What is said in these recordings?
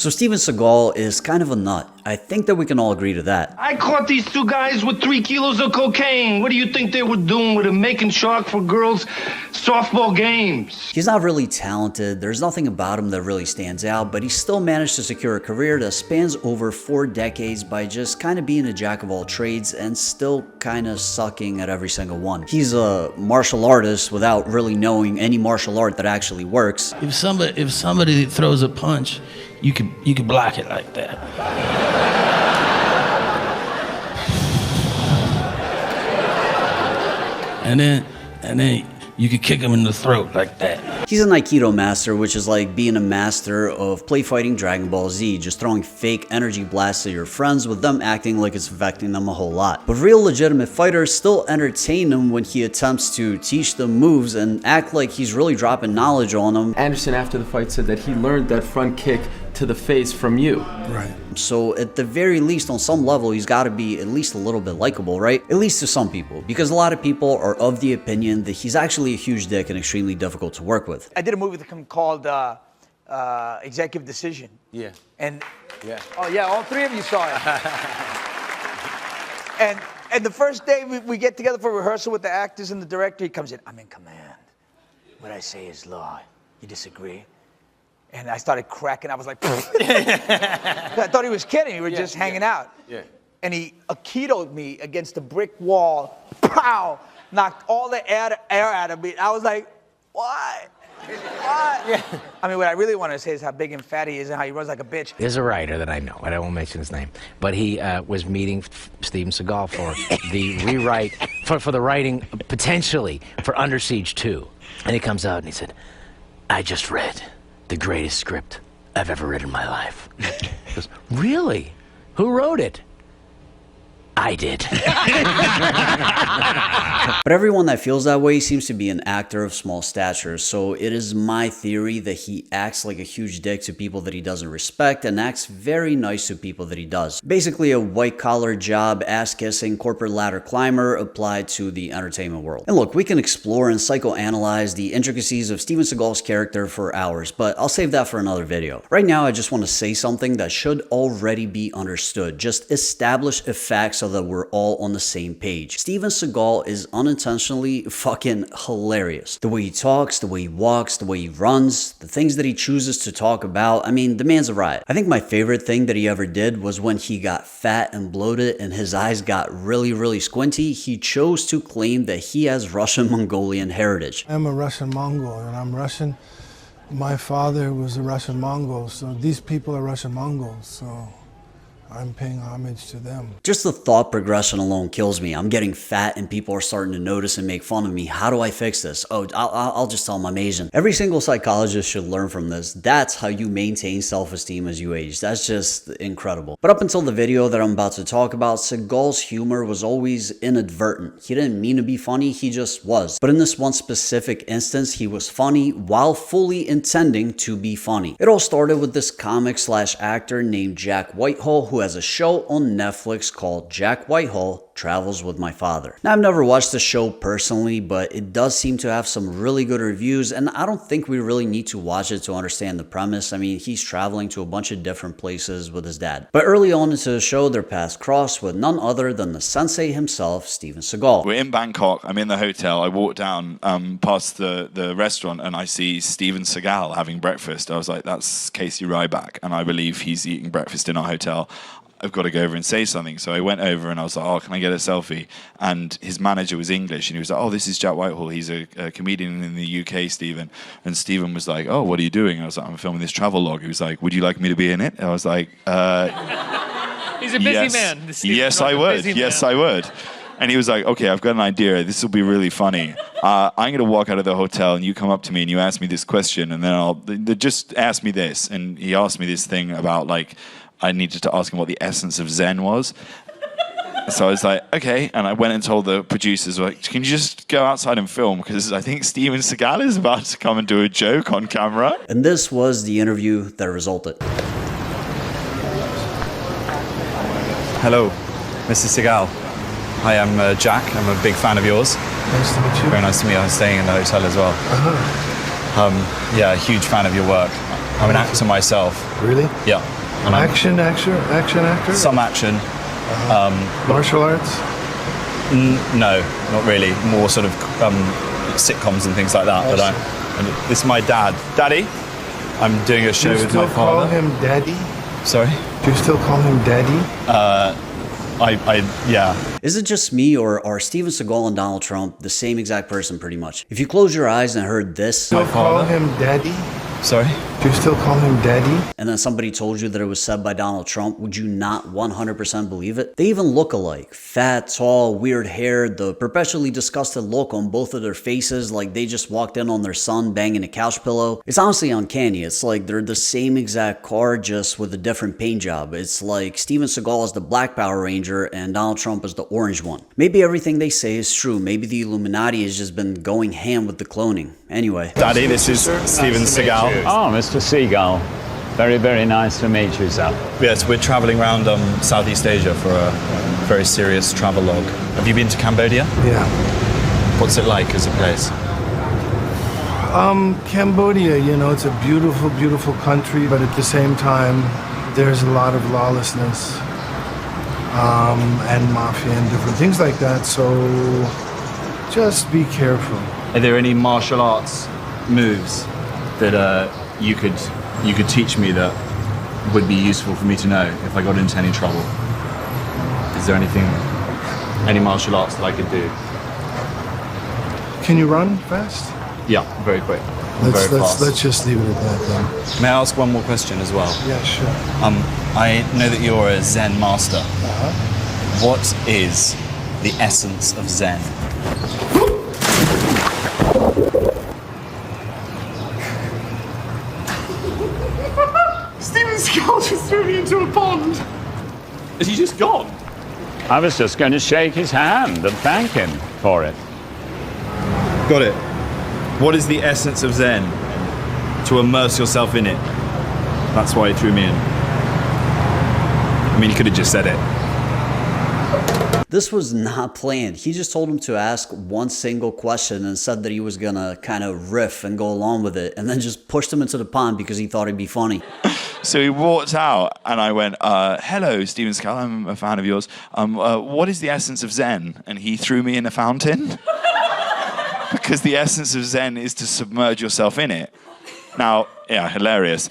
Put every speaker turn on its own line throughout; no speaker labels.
So Steven Seagal is kind of a nut. I think that we can all agree to that.
I caught these two guys with 3 kilos of cocaine. What do you think they were doing with a making shark for girls' softball games?
He's not really talented, there's nothing about him that really stands out, but he still managed to secure a career that spans over 4 decades by just kind of being a jack of all trades and still kind of sucking at every single one. He's a martial artist without really knowing any martial art that actually works.
If somebody throws a punch, you could block it like that. And then you could kick him in the throat like that.
He's an Aikido master, which is like being a master of play fighting Dragon Ball Z, just throwing fake energy blasts at your friends with them acting like it's affecting them a whole lot. But real legitimate fighters still entertain him when he attempts to teach them moves and act like he's really dropping knowledge on them.
Anderson after the fight said that he learned that front kick to the face from you.
Right.
So at the very least, on some level, he's got to be at least a little bit likable, right? At least to some people, because a lot of people are of the opinion that he's actually a huge dick and extremely difficult to work with.
I did a movie with him called Executive Decision.
Yeah.
And
Yeah.
oh yeah, all 3 of you saw it. and the first day we get together for rehearsal with the actors and the director, he comes in. I'm in command. What I say is law. You disagree? And I started cracking. I was like, I thought he was kidding. We were just hanging out.
Yeah.
And he Aikido'd me against a brick wall. Pow! Knocked all the air out of me. I was like, what? What?
Yeah.
I mean, what I really want to say is how big and fat he is and how he runs like a bitch.
There's a writer that I know, and I won't mention his name, but he was meeting Steven Seagal for the rewrite, for the writing, potentially, for Under Siege 2. And he comes out and he said, I just read the greatest script I've ever read in my life. He goes, really? Who wrote it? I did.
But everyone that feels that way seems to be an actor of small stature, so it is my theory that he acts like a huge dick to people that he doesn't respect and acts very nice to people that he does. Basically a white-collar job, ass-kissing, corporate ladder climber applied to the entertainment world. And look, we can explore and psychoanalyze the intricacies of Steven Seagal's character for hours, but I'll save that for another video. Right now, I just want to say something that should already be understood. Just establish a fact so that we're all on the same page. Steven Seagal is unintentionally fucking hilarious. The way he talks, the way he walks, the way he runs, the things that he chooses to talk about. I mean, the man's a riot. I think my favorite thing that he ever did was when he got fat and bloated and his eyes got really squinty. He chose to claim that he has Russian Mongolian heritage.
I'm a Russian Mongol and I'm Russian. My father was a Russian Mongol, so these people are Russian Mongols, so I'm paying homage to them.
Just the thought progression alone kills me. I'm getting fat and people are starting to notice and make fun of me. How do I fix this? Oh, I'll just tell them I'm Asian. Every single psychologist should learn from this. That's how you maintain self-esteem as you age. That's just incredible. But up until the video that I'm about to talk about, Seagal's humor was always inadvertent. He didn't mean to be funny, he just was. But in this one specific instance, he was funny while fully intending to be funny. It all started with this comic/actor named Jack Whitehall, who has a show on Netflix called Jack Whitehall Travels with My Father. Now, I've never watched the show personally, but it does seem to have some really good reviews, and I don't think we really need to watch it to understand the premise. I mean, he's traveling to a bunch of different places with his dad. But early on into the show, their paths cross with none other than the sensei himself, Steven Seagal.
We're in Bangkok, I'm in the hotel, I walk down past the restaurant and I see Steven Seagal having breakfast. I was like, that's Casey Ryback, and I believe he's eating breakfast in our hotel. I've got to go over and say something. So I went over and I was like, oh, can I get a selfie? And his manager was English and he was like, oh, this is Jack Whitehall. He's a comedian in the UK, Stephen. And Stephen was like, oh, what are you doing? And I was like, I'm filming this travel log. He was like, would you like me to be in it? And I was like,
he's a busy man.
Yes, I would. Yes, I would. And he was like, okay, I've got an idea. This will be really funny. I'm going to walk out of the hotel and you come up to me and you ask me this question and then just ask me this. And he asked me this thing about like, I needed to ask him what the essence of Zen was. So I was like, okay. And I went and told the producers, like, can you just go outside and film? Because I think Steven Seagal is about to come and do a joke on camera.
And this was the interview that resulted.
Hello, Mr. Seagal. Hi, I'm Jack. I'm a big fan of yours.
Nice to meet you.
Very nice to meet you. I'm staying in the hotel as well.
Uh-huh.
Yeah, a huge fan of your work. I'm an actor myself.
Really?
Yeah. And
Action actor?
some action.
Martial arts?
No, not really. More sort of sitcoms and things like that. And this is my dad. Daddy, I'm doing a show with my father.
Do you still call him Daddy?
Sorry?
Do you still call him Daddy?
Yeah.
Is it just me, or are Steven Seagal and Donald Trump the same exact person pretty much? If you close your eyes and heard this,
Still call him Daddy?
Sorry?
Do you still call him Daddy?
and then somebody told you that it was said by Donald Trump, would you not 100% believe it? They even look alike. Fat, tall, weird hair, the perpetually disgusted look on both of their faces like they just walked in on their son banging a couch pillow. It's honestly uncanny. It's like they're the same exact car, just with a different paint job. It's like Steven Seagal is the black Power Ranger and Donald Trump is the orange one. Maybe everything they say is true. Maybe the Illuminati has just been going ham with the cloning. Anyway.
Daddy, this is Steven Seagal.
Oh, Mr. Seagal. Very, very nice to meet you, sir.
Yes, we're traveling around Southeast Asia for a very serious travelogue. Have you been to Cambodia?
Yeah.
What's it like as a place?
Cambodia, you know, it's a beautiful, beautiful country, but at the same time, there's a lot of lawlessness and mafia and different things like that, so just be careful.
Are there any martial arts moves that you could teach me that would be useful for me to know if I got into any trouble? Is there any martial arts that I could do?
Can you run fast?
Yeah, very quick.
Let's just leave it at that then.
May I ask one more question as well?
Yeah, sure.
I know that you're a Zen master. What is the essence of Zen?
Steven Seagal just threw me into a pond.
Is he just gone?
I was just going to shake his hand and thank him for it.
Got it. What is the essence of Zen? To immerse yourself in it. That's why he threw me in. I mean, he could have just said it.
This was not planned. He just told him to ask one single question and said that he was gonna kind of riff and go along with it, and then just pushed him into the pond because he thought it'd be funny.
So he walked out, and I went, hello, Steven Seagal, I'm a fan of yours. What is the essence of Zen? And he threw me in a fountain. Because the essence of Zen is to submerge yourself in it. Now, yeah, hilarious.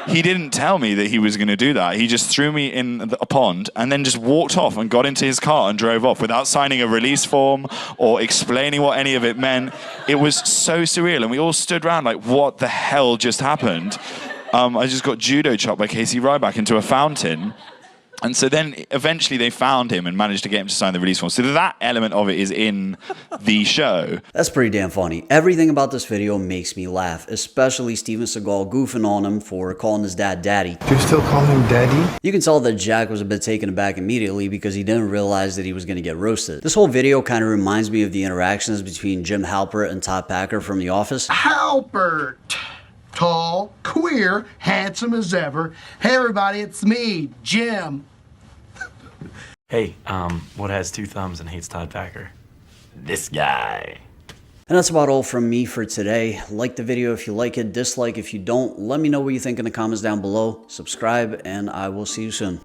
He didn't tell me that he was going to do that. He just threw me in a pond and then just walked off and got into his car and drove off without signing a release form or explaining what any of it meant. It was so surreal, and we all stood around like, what the hell just happened? I just got judo chopped by Casey Ryback into a fountain. And so then eventually they found him and managed to get him to sign the release form. So that element of it is in the show.
That's pretty damn funny. Everything about this video makes me laugh, especially Steven Seagal goofing on him for calling his dad Daddy.
Do you still call him Daddy?
You can tell that Jack was a bit taken aback immediately because he didn't realize that he was going to get roasted. This whole video kind of reminds me of the interactions between Jim Halpert and Todd Packer from The Office.
Halpert! Tall, queer, handsome as ever. Hey everybody, it's me, Jim.
Hey, what has two thumbs and hates Todd Packer? This guy.
And that's about all from me for today. Like the video if you like it, dislike if you don't. Let me know what you think in the comments down below. Subscribe, and I will see you soon.